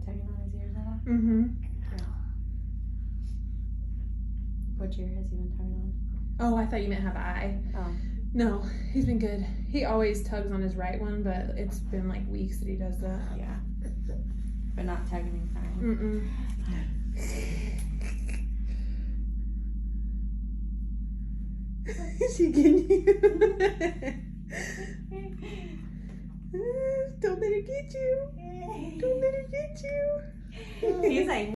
tugging on his ears at all? Mm-hmm. Yeah. What ear has he been tugging on? Oh, I thought you meant have I. Oh. No, he's been good. He always tugs on his right one, but it's been like weeks that he does that. Yeah. But not tugging and crying. Is she getting you? Don't let her get you. Don't let her get you. He's like,